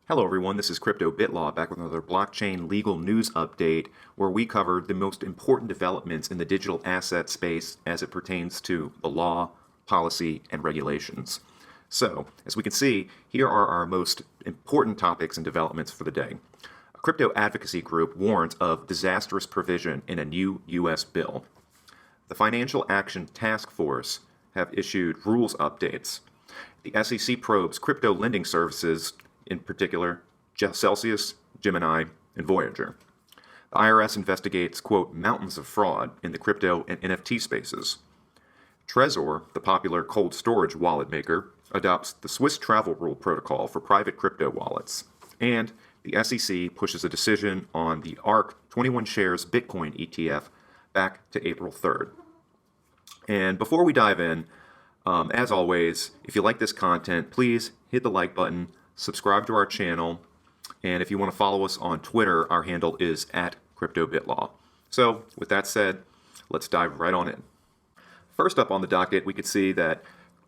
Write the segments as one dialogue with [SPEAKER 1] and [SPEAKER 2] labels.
[SPEAKER 1] Hello everyone, this is Crypto BitLaw back with another blockchain legal news update where we cover the most important developments in the digital asset space as it pertains to the law, policy, and regulations. So, as we can see, here are our most important topics and developments for the day. A crypto advocacy group warns of disastrous provision in a new U.S. bill. The Financial Action Task Force have issued rules updates. The SEC probes crypto lending services, in particular, Celcius, Gemini, and Voyager. The IRS investigates, quote, mountains of fraud in the crypto and NFT spaces. Trezor, the popular cold storage wallet maker, adopts the Swiss travel rule protocol for private crypto wallets. And the SEC pushes a decision on the ARK 21 shares Bitcoin ETF back to April 3rd. And before we dive in, as always, if you like this content, please hit the like button, subscribe to our channel, and if you want to follow us on Twitter, our handle is @CryptoBitLaw. So, with that said, let's dive right on in. First up on the docket, we could see that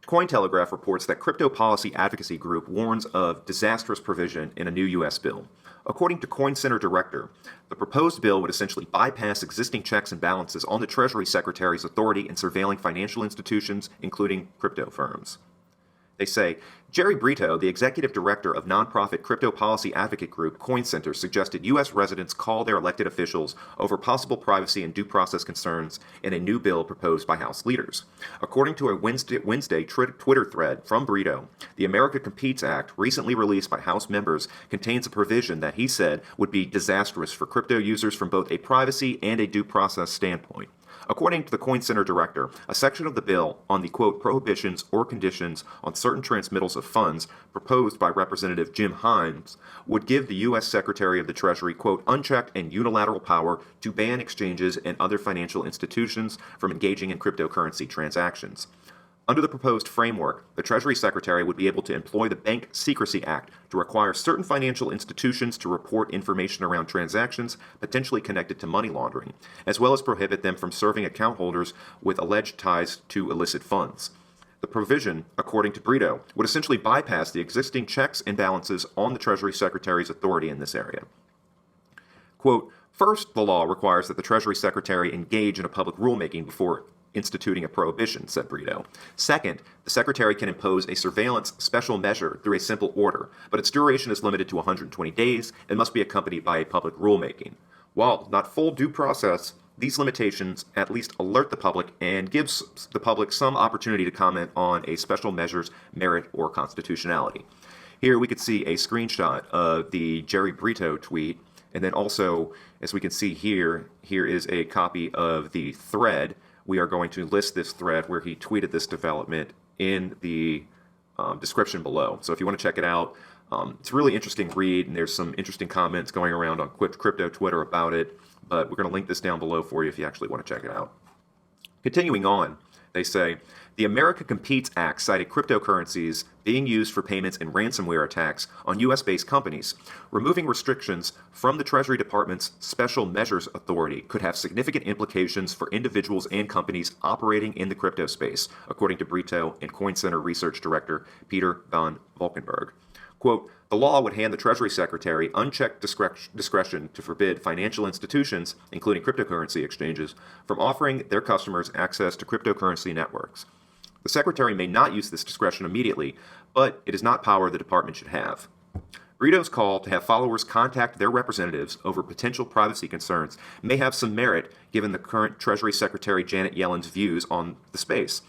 [SPEAKER 1] Cointelegraph reports that Crypto Policy Advocacy Group warns of disastrous provision in a new U.S. bill. According to Coin Center Director, the proposed bill would essentially bypass existing checks and balances on the Treasury Secretary's authority in surveilling financial institutions, including crypto firms. They say, Jerry Brito, the executive director of nonprofit crypto policy advocate group Coin Center, suggested U.S. residents call their elected officials over possible privacy and due process concerns in a new bill proposed by House leaders. According to a Wednesday Twitter thread from Brito, the America Competes Act, recently released by House members, contains a provision that he said would be disastrous for crypto users from both a privacy and a due process standpoint. According to the Coin Center director, a section of the bill on the, quote, prohibitions or conditions on certain transmittals of funds proposed by Representative Jim Himes would give the U.S. Secretary of the Treasury, quote, unchecked and unilateral power to ban exchanges and other financial institutions from engaging in cryptocurrency transactions. Under the proposed framework, the Treasury Secretary would be able to employ the Bank Secrecy Act to require certain financial institutions to report information around transactions potentially connected to money laundering, as well as prohibit them from serving account holders with alleged ties to illicit funds. The provision, according to Brito, would essentially bypass the existing checks and balances on the Treasury Secretary's authority in this area. Quote, first, the law requires that the Treasury Secretary engage in a public rulemaking before instituting a prohibition, said Brito. Second, the Secretary can impose a surveillance special measure through a simple order, but its duration is limited to 120 days and must be accompanied by a public rulemaking. While not full due process, these limitations at least alert the public and gives the public some opportunity to comment on a special measure's merit or constitutionality. Here we could see a screenshot of the Jerry Brito tweet, and then also, as we can see here is a copy of the thread. We are going to list this thread where he tweeted this development in the description below. So if you want to check it out, it's a really interesting read, and there's some interesting comments going around on crypto Twitter about it, but we're going to link this down below for you if you actually want to check it out. Continuing on, they say, the America Competes Act cited cryptocurrencies being used for payments in ransomware attacks on U.S.-based companies. Removing restrictions from the Treasury Department's Special Measures Authority could have significant implications for individuals and companies operating in the crypto space, according to Brito and Coin Center Research Director Peter van Valkenburg. Quote, the law would hand the Treasury Secretary unchecked discretion to forbid financial institutions, including cryptocurrency exchanges, from offering their customers access to cryptocurrency networks. The Secretary may not use this discretion immediately, but it is not power the department should have. Brito's call to have followers contact their representatives over potential privacy concerns may have some merit given the current Treasury Secretary Janet Yellen's views on the space.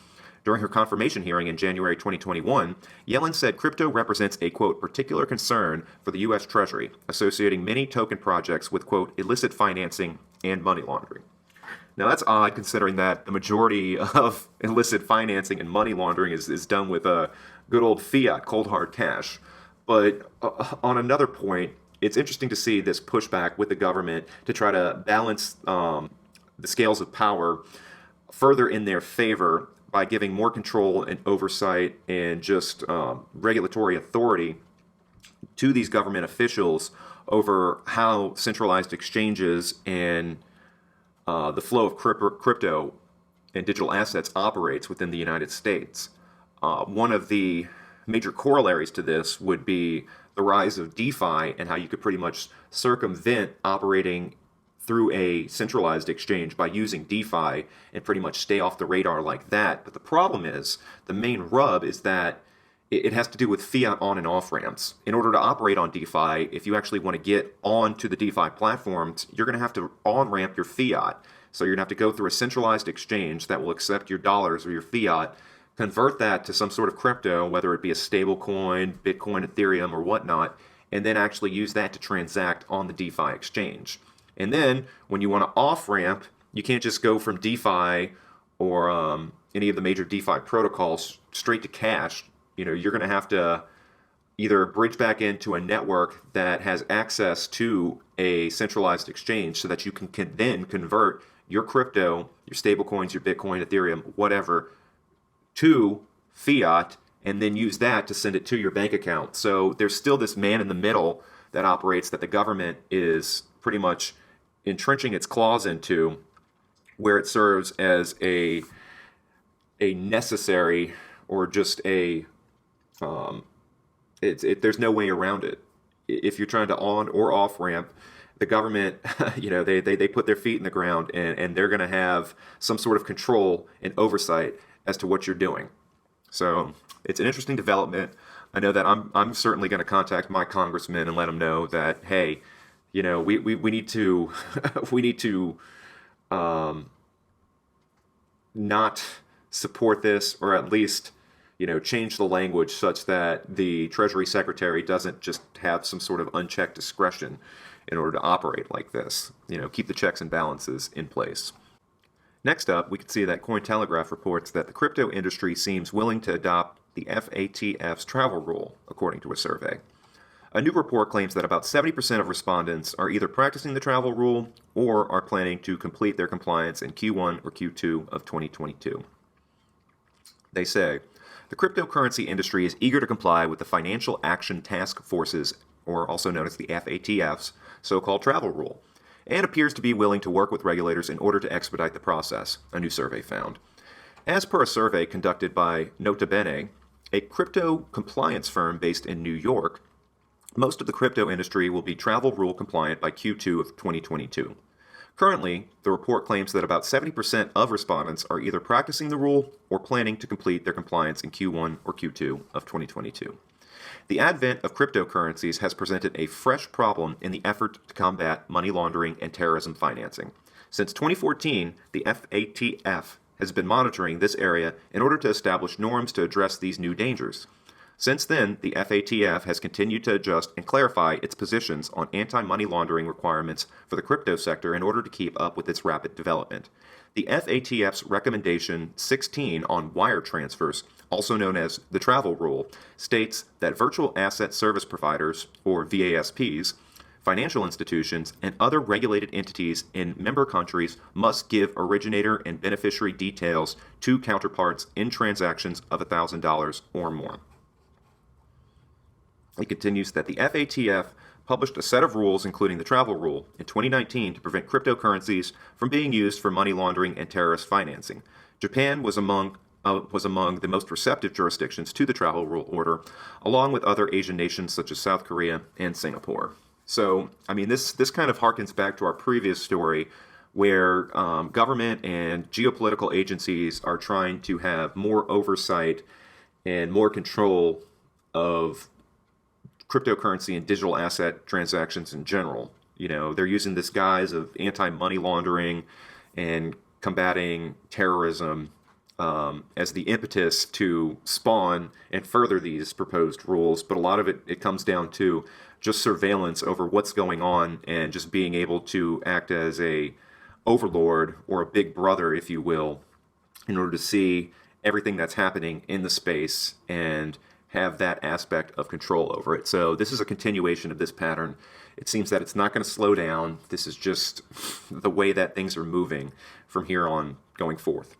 [SPEAKER 1] During her confirmation hearing in January 2021, Yellen said crypto represents a, quote, particular concern for the U.S. Treasury, associating many token projects with, quote, illicit financing and money laundering. Now that's odd considering that the majority of illicit financing and money laundering is done with good old fiat, cold hard cash. But on another point, it's interesting to see this pushback with the government to try to balance the scales of power further in their favor by giving more control and oversight and just regulatory authority to these government officials over how centralized exchanges and the flow of crypto and digital assets operates within the United States. One of the major corollaries to this would be the rise of DeFi and how you could pretty much circumvent operating through a centralized exchange by using DeFi and pretty much stay off the radar like that. But the problem is, the main rub is that it has to do with fiat on and off ramps. In order to operate on DeFi, if you actually want to get onto the DeFi platforms, you're going to have to on ramp your fiat. So you're going to have to go through a centralized exchange that will accept your dollars or your fiat, convert that to some sort of crypto, whether it be a stable coin, Bitcoin, Ethereum, or whatnot, and then actually use that to transact on the DeFi exchange. And then when you want to off ramp, you can't just go from DeFi or any of the major DeFi protocols straight to cash. You're going to have to either bridge back into a network that has access to a centralized exchange so that you can then convert your crypto, your stable coins, your Bitcoin, Ethereum, whatever, to fiat, and then use that to send it to your bank account. So there's still this man in the middle that operates that the government is pretty much entrenching its claws into, where it serves as a necessary or just a there's no way around it. If you're trying to on or off ramp, the government, they put their feet in the ground, and they're going to have some sort of control and oversight as to what you're doing. So it's an interesting development. I know that I'm certainly going to contact my congressman and let them know that, hey, we need to we need to not support this, or at least change the language such that the Treasury Secretary doesn't just have some sort of unchecked discretion in order to operate like this. Keep the checks and balances in place. Next up, we can see that Cointelegraph reports that the crypto industry seems willing to adopt the FATF's travel rule, according to a survey. A new report claims that about 70% of respondents are either practicing the travel rule or are planning to complete their compliance in Q1 or Q2 of 2022. They say, the cryptocurrency industry is eager to comply with the Financial Action Task Force's, or also known as the FATF's, so-called travel rule, and appears to be willing to work with regulators in order to expedite the process, a new survey found. As per a survey conducted by Nota Bene, a crypto compliance firm based in New York, most of the crypto industry will be travel rule compliant by Q2 of 2022. Currently, the report claims that about 70% of respondents are either practicing the rule or planning to complete their compliance in Q1 or Q2 of 2022. The advent of cryptocurrencies has presented a fresh problem in the effort to combat money laundering and terrorism financing. Since 2014, the FATF has been monitoring this area in order to establish norms to address these new dangers. Since then, the FATF has continued to adjust and clarify its positions on anti-money laundering requirements for the crypto sector in order to keep up with its rapid development. The FATF's Recommendation 16 on wire transfers, also known as the travel rule, states that virtual asset service providers, or VASPs, financial institutions, and other regulated entities in member countries must give originator and beneficiary details to counterparts in transactions of $1,000 or more. It continues that the FATF published a set of rules, including the travel rule, in 2019 to prevent cryptocurrencies from being used for money laundering and terrorist financing. Japan was among the most receptive jurisdictions to the travel rule order, along with other Asian nations such as South Korea and Singapore. So, this kind of harkens back to our previous story where government and geopolitical agencies are trying to have more oversight and more control of cryptocurrency and digital asset transactions in general. They're using this guise of anti-money laundering and combating terrorism as the impetus to spawn and further these proposed rules. But a lot of it comes down to just surveillance over what's going on and just being able to act as a overlord or a big brother, if you will, in order to see everything that's happening in the space and have that aspect of control over it. So this is a continuation of this pattern. It seems that it's not going to slow down. This is just the way that things are moving from here on going forth.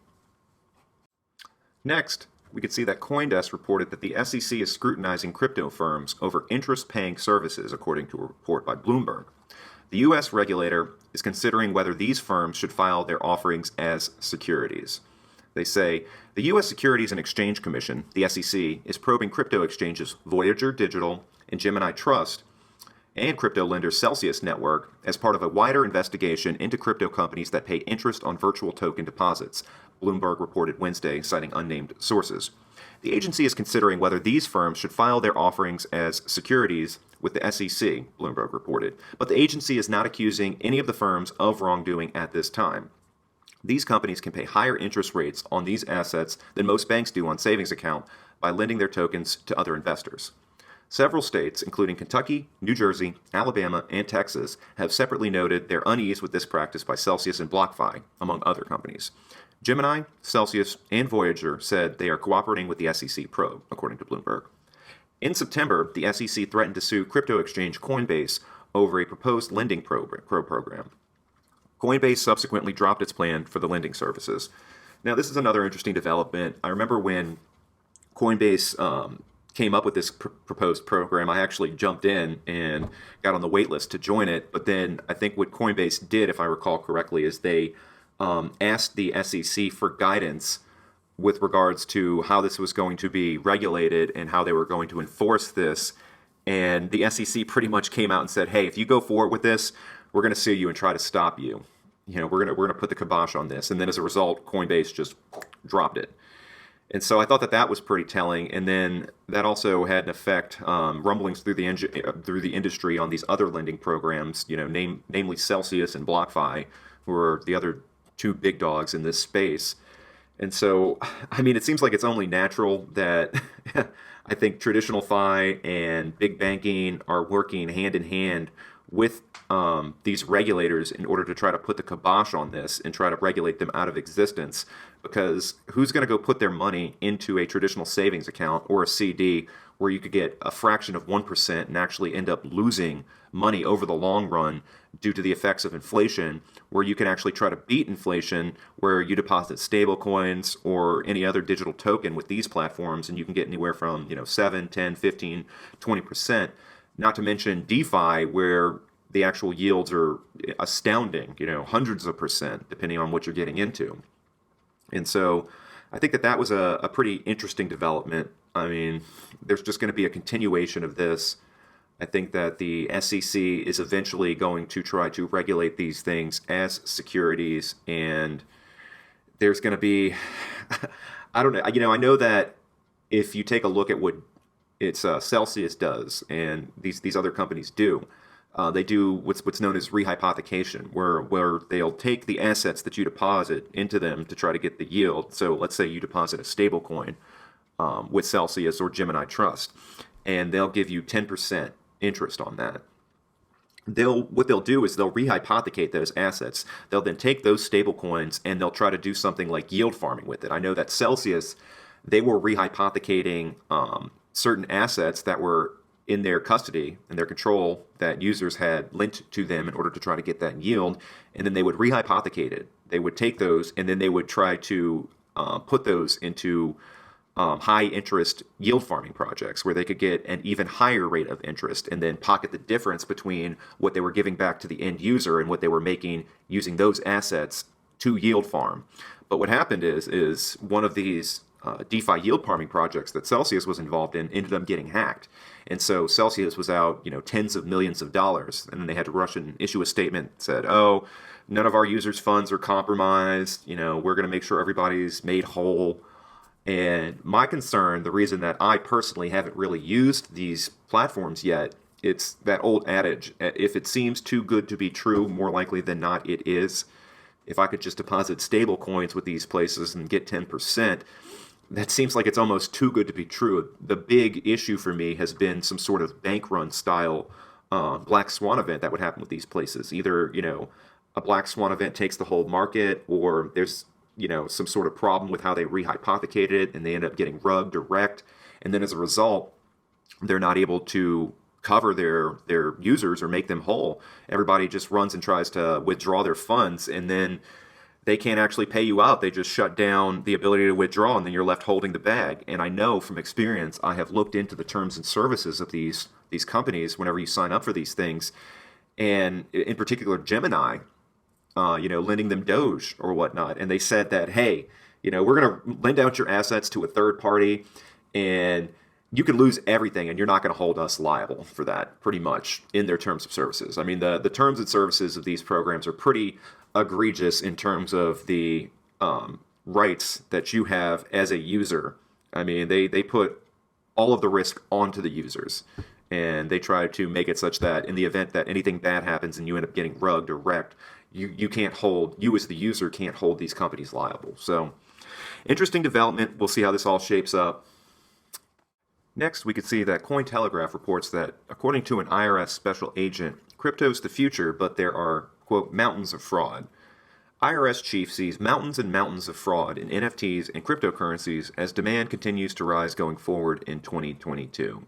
[SPEAKER 1] Next, we could see that CoinDesk reported that the SEC is scrutinizing crypto firms over interest-paying services, according to a report by Bloomberg. The U.S. regulator is considering whether these firms should file their offerings as securities. They say, the U.S. Securities and Exchange Commission, the SEC, is probing crypto exchanges Voyager Digital and Gemini Trust and crypto lender Celcius network as part of a wider investigation into crypto companies that pay interest on virtual token deposits, Bloomberg reported Wednesday, citing unnamed sources. The agency is considering whether these firms should file their offerings as securities with the SEC, Bloomberg reported, but the agency is not accusing any of the firms of wrongdoing at this time. These companies can pay higher interest rates on these assets than most banks do on savings account by lending their tokens to other investors. Several states, including Kentucky, New Jersey, Alabama, and Texas, have separately noted their unease with this practice by Celcius and BlockFi, among other companies. Gemini, Celcius, and Voyager said they are cooperating with the SEC probe, according to Bloomberg. In September, the SEC threatened to sue crypto exchange Coinbase over a proposed lending program. Coinbase subsequently dropped its plan for the lending services. Now, this is another interesting development. I remember when Coinbase came up with this proposed program, I actually jumped in and got on the wait list to join it. But then I think what Coinbase did, if I recall correctly, is they asked the SEC for guidance with regards to how this was going to be regulated and how they were going to enforce this. And the SEC pretty much came out and said, hey, if you go forward with this, we're going to sue you and try to stop you. We're going to put the kibosh on this. And then as a result, Coinbase just dropped it. And so I thought that was pretty telling. And then that also had an effect, rumblings through the industry on these other lending programs, namely Celcius and BlockFi, who are the other two big dogs in this space. And so, I mean, it seems like it's only natural that I think traditional FI and big banking are working hand in hand with these regulators in order to try to put the kibosh on this and try to regulate them out of existence. Because who's going to go put their money into a traditional savings account or a CD where you could get a fraction of 1% and actually end up losing money over the long run due to the effects of inflation, where you can actually try to beat inflation, where you deposit stable coins or any other digital token with these platforms, and you can get anywhere from 7, 10, 15, 20%. Not to mention DeFi, where the actual yields are astounding, hundreds of percent, depending on what you're getting into. And so I think that was a pretty interesting development. I mean, there's just going to be a continuation of this. I think that the SEC is eventually going to try to regulate these things as securities, and there's going to be, I don't know, I know that if you take a look at what Celcius does and these other companies do, they do what's known as rehypothecation, where they'll take the assets that you deposit into them to try to get the yield. So let's say you deposit a stable coin with Celcius or Gemini Trust, and they'll give you 10% interest on that. What they'll do is they'll rehypothecate those assets. They'll then take those stable coins and they'll try to do something like yield farming with it. I know that Celcius, they were rehypothecating certain assets that were in their custody and their control that users had lent to them in order to try to get that yield, and then they would rehypothecate it. They would take those and then they would try to put those into high interest yield farming projects where they could get an even higher rate of interest and then pocket the difference between what they were giving back to the end user and what they were making using those assets to yield farm. But what happened is one of these DeFi yield farming projects that Celcius was involved in ended up getting hacked. And so Celcius was out, tens of millions of dollars. And then they had to rush and issue a statement that said, oh, none of our users' funds are compromised. We're going to make sure everybody's made whole. And my concern, the reason that I personally haven't really used these platforms yet, it's that old adage, if it seems too good to be true, more likely than not it is. If I could just deposit stable coins with these places and get 10%, that seems like it's almost too good to be true. The big issue for me has been some sort of bank run style black swan event that would happen with these places. Either, a black swan event takes the whole market, or there's some sort of problem with how they rehypothecated it and they end up getting rugged or wrecked. And then as a result, they're not able to cover their users or make them whole. Everybody just runs and tries to withdraw their funds, and then they can't actually pay you out. They just shut down the ability to withdraw, and then you're left holding the bag. And I know from experience, I have looked into the terms and services of these companies whenever you sign up for these things. And in particular, Gemini, lending them Doge or whatnot. And they said that, hey, we're going to lend out your assets to a third party, and you can lose everything and you're not going to hold us liable for that, pretty much, in their terms of services. I mean, the terms and services of these programs are pretty egregious in terms of the rights that you have as a user. I mean, they put all of the risk onto the users. And they try to make it such that in the event that anything bad happens and you end up getting rugged or wrecked, you can't hold, you as the user can't hold these companies liable. So, interesting development. We'll see how this all shapes up. Next, we could see that Cointelegraph reports that, according to an IRS special agent, crypto's the future, but there are, quote, mountains of fraud. IRS chief sees mountains and mountains of fraud in NFTs and cryptocurrencies as demand continues to rise going forward in 2022.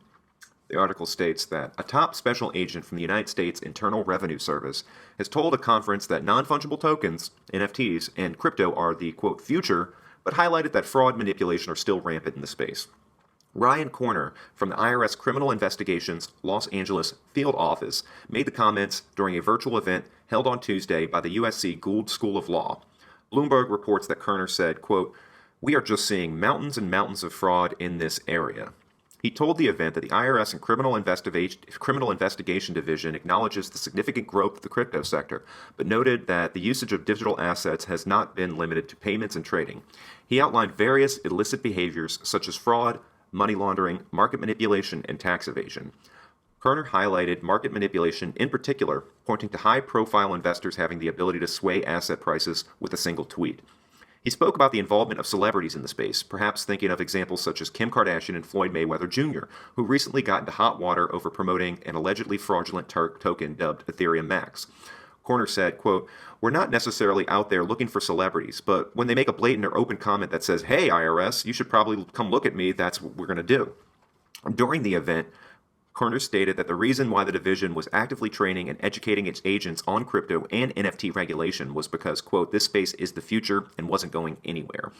[SPEAKER 1] The article states that a top special agent from the United States Internal Revenue Service has told a conference that non-fungible tokens, NFTs, and crypto are the, quote, future, but highlighted that fraud manipulation are still rampant in the space. Ryan Corner from the IRS Criminal Investigations Los Angeles Field Office made the comments during a virtual event held on Tuesday by the USC Gould School of Law. Bloomberg reports that Corner said, quote, "We are just seeing mountains and mountains of fraud in this area." He told the event that the IRS and Criminal Investigation Division acknowledges the significant growth of the crypto sector, but noted that the usage of digital assets has not been limited to payments and trading. He outlined various illicit behaviors such as fraud, money laundering, market manipulation, and tax evasion. Kerner highlighted market manipulation in particular, pointing to high-profile investors having the ability to sway asset prices with a single tweet. He spoke about the involvement of celebrities in the space, perhaps thinking of examples such as Kim Kardashian and Floyd Mayweather Jr., who recently got into hot water over promoting an allegedly fraudulent token dubbed Ethereum Max. Corner said, quote, "We're not necessarily out there looking for celebrities, but when they make a blatant or open comment that says, 'Hey, IRS, you should probably come look at me,' that's what we're going to do." During the event, Corner stated that the reason why the division was actively training and educating its agents on crypto and NFT regulation was because, quote, "this space is the future and wasn't going anywhere."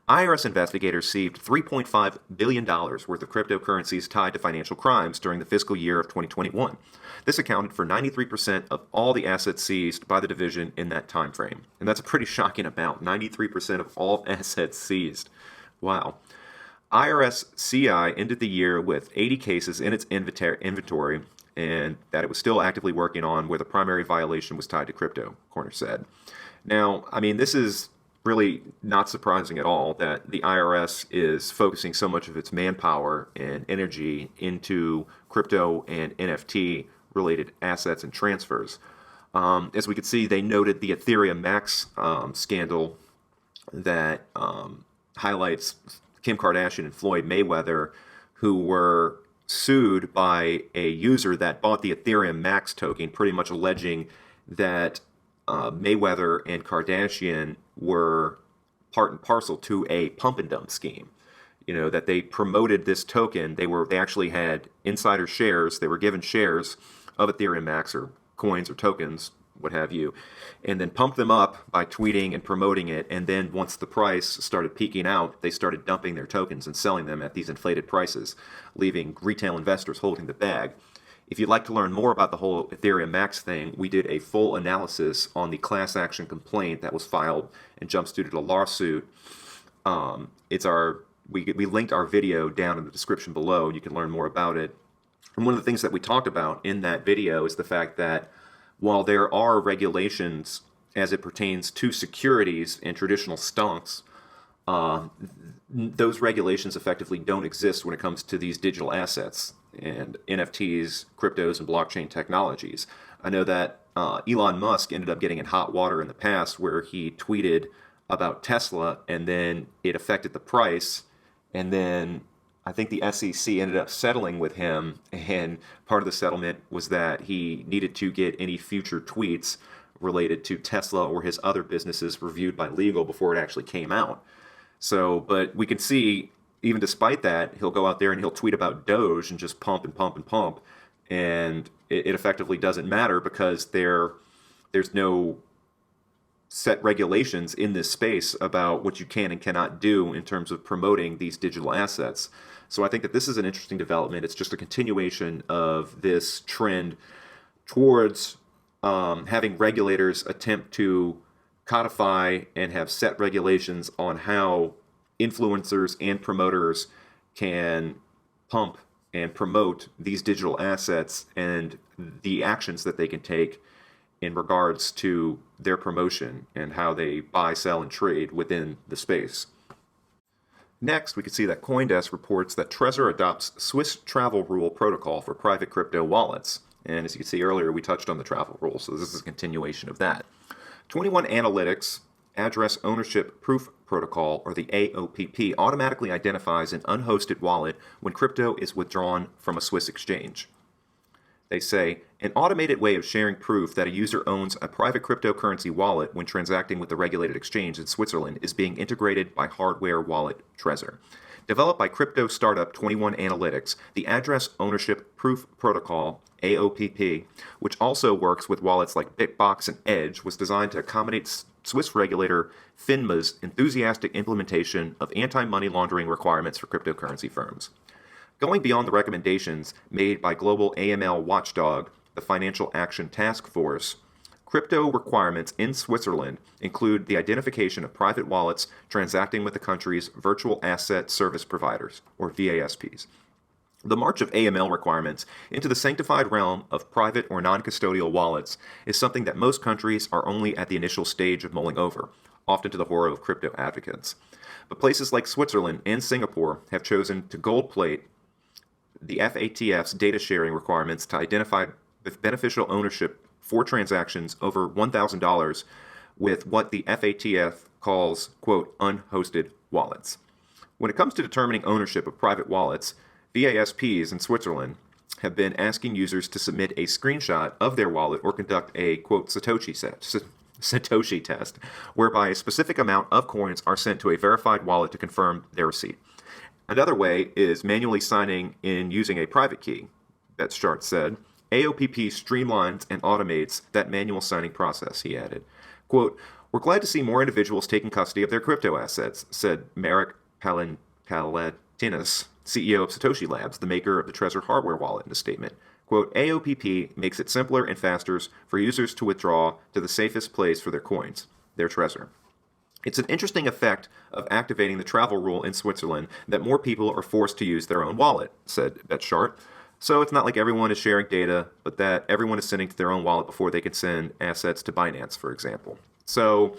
[SPEAKER 1] IRS investigators seized $3.5 billion worth of cryptocurrencies tied to financial crimes during the fiscal year of 2021. This accounted for 93% of all the assets seized by the division in that time frame. And that's a pretty shocking amount, 93% of all assets seized. Wow. IRS CI ended the year with 80 cases in its inventory, and that it was still actively working on, where the primary violation was tied to crypto, Corner said. Now, I mean, this is really not surprising at all that the IRS is focusing so much of its manpower and energy into crypto and NFT related assets and transfers. As we could see, they noted the Ethereum Max scandal that highlights Kim Kardashian and Floyd Mayweather, who were sued by a user that bought the Ethereum Max token, pretty much alleging that Mayweather and Kardashian were part and parcel to a pump and dump scheme. You know, that they promoted this token. They actually had insider shares. They were given shares of Ethereum Max or coins or tokens, what have you, and then pumped them up by tweeting and promoting it. And then once the price started peaking out, they started dumping their tokens and selling them at these inflated prices, leaving retail investors holding the bag. If you'd like to learn more about the whole Ethereum Max thing, we did a full analysis on the class action complaint that was filed and jumpsuited a lawsuit. We linked our video down in the description below. You can learn more about it. And one of the things that we talked about in that video is the fact that while there are regulations as it pertains to securities and traditional stonks, those regulations effectively don't exist when it comes to these digital assets and NFTs, cryptos, and blockchain technologies. I know that Elon Musk ended up getting in hot water in the past where he tweeted about Tesla and then it affected the price, and then I think the SEC ended up settling with him, and part of the settlement was that he needed to get any future tweets related to Tesla or his other businesses reviewed by legal before it actually came out. So, but we can see, even despite that, he'll go out there and he'll tweet about Doge and just pump and pump and pump, and it effectively doesn't matter because there's no set regulations in this space about what you can and cannot do in terms of promoting these digital assets. So I think that this is an interesting development. It's just a continuation of this trend towards having regulators attempt to codify and have set regulations on how influencers and promoters can pump and promote these digital assets and the actions that they can take in regards to their promotion and how they buy, sell, and trade within the space. Next, we can see that CoinDesk reports that Trezor adopts Swiss travel rule protocol for private crypto wallets. And as you can see earlier, we touched on the travel rule, so this is a continuation of that. 21 Analytics Address Ownership Proof Protocol, or the AOPP, automatically identifies an unhosted wallet when crypto is withdrawn from a Swiss exchange. They say, an automated way of sharing proof that a user owns a private cryptocurrency wallet when transacting with the regulated exchange in Switzerland is being integrated by hardware wallet Trezor. Developed by crypto startup 21 Analytics, the Address Ownership Proof Protocol, AOPP, which also works with wallets like Bitbox and Edge, was designed to accommodate Swiss regulator FINMA's enthusiastic implementation of anti-money laundering requirements for cryptocurrency firms. Going beyond the recommendations made by global AML watchdog, the Financial Action Task Force, crypto requirements in Switzerland include the identification of private wallets transacting with the country's virtual asset service providers, or VASPs. The march of AML requirements into the sanctified realm of private or non-custodial wallets is something that most countries are only at the initial stage of mulling over, often to the horror of crypto advocates. But places like Switzerland and Singapore have chosen to gold plate the FATF's data sharing requirements to identify beneficial ownership for transactions over $1,000 with what the FATF calls, quote, unhosted wallets. When it comes to determining ownership of private wallets, VASPs in Switzerland have been asking users to submit a screenshot of their wallet or conduct a, quote, Satoshi test, whereby a specific amount of coins are sent to a verified wallet to confirm their receipt. Another way is manually signing in using a private key, that Shart said. AOPP streamlines and automates that manual signing process, he added. Quote, we're glad to see more individuals taking custody of their crypto assets, said Marek Palatinos, CEO of Satoshi Labs, the maker of the Trezor hardware wallet, in a statement. Quote, AOPP makes it simpler and faster for users to withdraw to the safest place for their coins, their Trezor. It's an interesting effect of activating the travel rule in Switzerland that more people are forced to use their own wallet, said Betchart. So it's not like everyone is sharing data, but that everyone is sending to their own wallet before they can send assets to Binance, for example. So,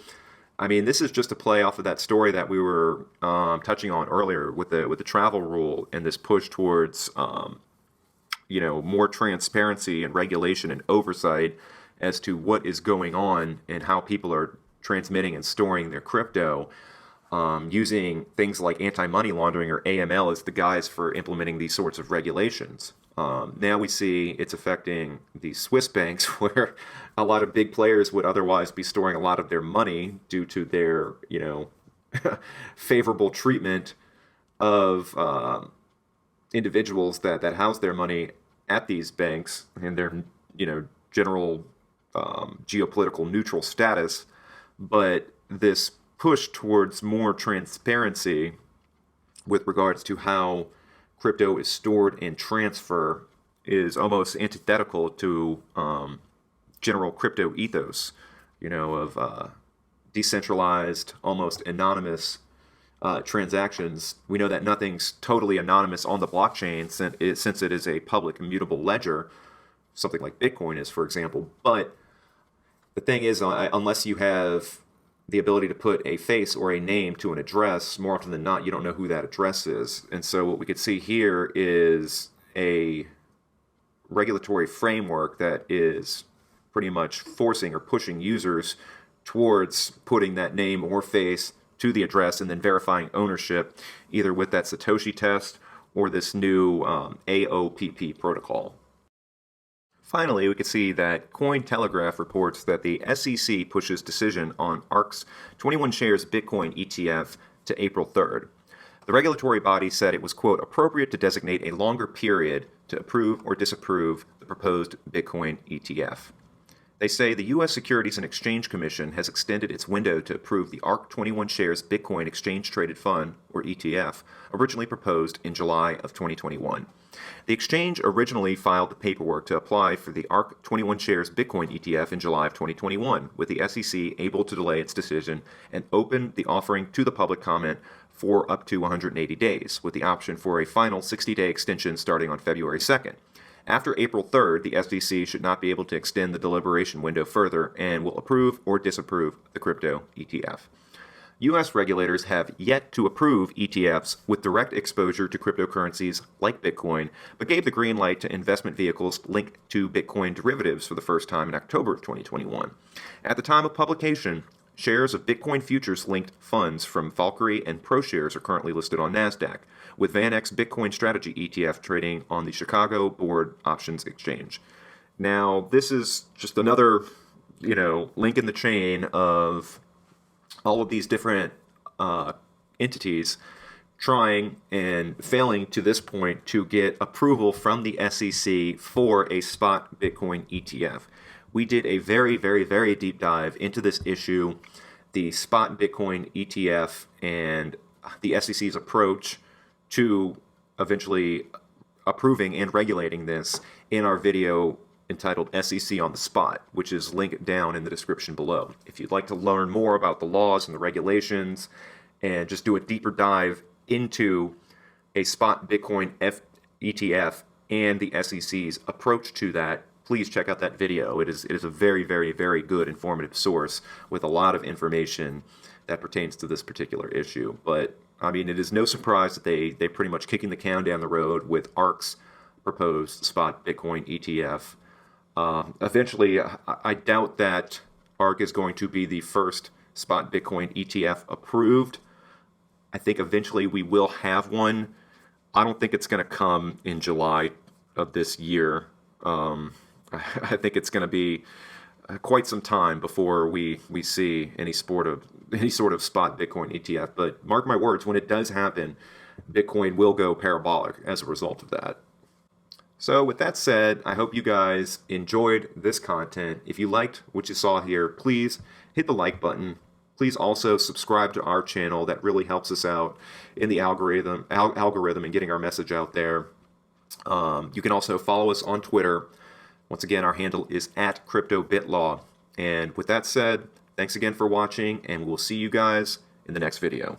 [SPEAKER 1] I mean, this is just a play off of that story that we were touching on earlier with the travel rule and this push towards, more transparency and regulation and oversight as to what is going on and how people are transmitting and storing their crypto, using things like anti-money laundering or AML as the guise for implementing these sorts of regulations. Now we see it's affecting the Swiss banks where a lot of big players would otherwise be storing a lot of their money due to their, favorable treatment of individuals that house their money at these banks and their, general geopolitical neutral status. But this push towards more transparency with regards to how crypto is stored and transferred is almost antithetical to general crypto ethos, of decentralized, almost anonymous transactions. We know that nothing's totally anonymous on the blockchain since it is a public immutable ledger, something like Bitcoin is, for example. But the thing is, unless you have the ability to put a face or a name to an address, more often than not, you don't know who that address is. And so what we could see here is a regulatory framework that is pretty much forcing or pushing users towards putting that name or face to the address and then verifying ownership, either with that Satoshi test or this new AOPP protocol. Finally, we can see that Cointelegraph reports that the SEC pushes decision on ARK's 21 shares Bitcoin ETF to April 3rd. The regulatory body said it was, quote, appropriate to designate a longer period to approve or disapprove the proposed Bitcoin ETF. They say the U.S. Securities and Exchange Commission has extended its window to approve the ARK 21 shares Bitcoin Exchange Traded Fund, or ETF, originally proposed in July of 2021. The exchange originally filed the paperwork to apply for the ARK 21 shares Bitcoin ETF in July of 2021, with the SEC able to delay its decision and open the offering to the public comment for up to 180 days, with the option for a final 60-day extension starting on February 2nd. After April 3rd, the SEC should not be able to extend the deliberation window further and will approve or disapprove the crypto ETF. U.S. regulators have yet to approve ETFs with direct exposure to cryptocurrencies like Bitcoin, but gave the green light to investment vehicles linked to Bitcoin derivatives for the first time in October of 2021. At the time of publication, shares of Bitcoin futures-linked funds from Valkyrie and ProShares are currently listed on NASDAQ, with VanEck Bitcoin Strategy ETF trading on the Chicago Board Options Exchange. Now, this is just another, link in the chain of all of these different entities trying and failing to this point to get approval from the SEC for a spot Bitcoin ETF. We did a very, very, very deep dive into this issue, the spot Bitcoin ETF, and the SEC's approach to eventually approving and regulating this in our video entitled SEC on the Spot, which is linked down in the description below. If you'd like to learn more about the laws and the regulations and just do a deeper dive into a spot Bitcoin ETF and the SEC's approach to that, please check out that video. It is a very, very, very good informative source with a lot of information that pertains to this particular issue. But I mean, it is no surprise that they pretty much kicking the can down the road with ARK's proposed spot Bitcoin ETF. Eventually, I doubt that ARK is going to be the first spot Bitcoin ETF approved. I think eventually we will have one. I don't think it's going to come in July of this year. I think it's going to be quite some time before we see any sort of spot Bitcoin ETF. But mark my words, when it does happen, Bitcoin will go parabolic as a result of that. So with that said, I hope you guys enjoyed this content. If you liked what you saw here, please hit the like button. Please also subscribe to our channel. That really helps us out in the algorithm and getting our message out there. You can also follow us on Twitter. Once again, our handle is @CryptoBitLaw. And with that said, thanks again for watching, and we'll see you guys in the next video.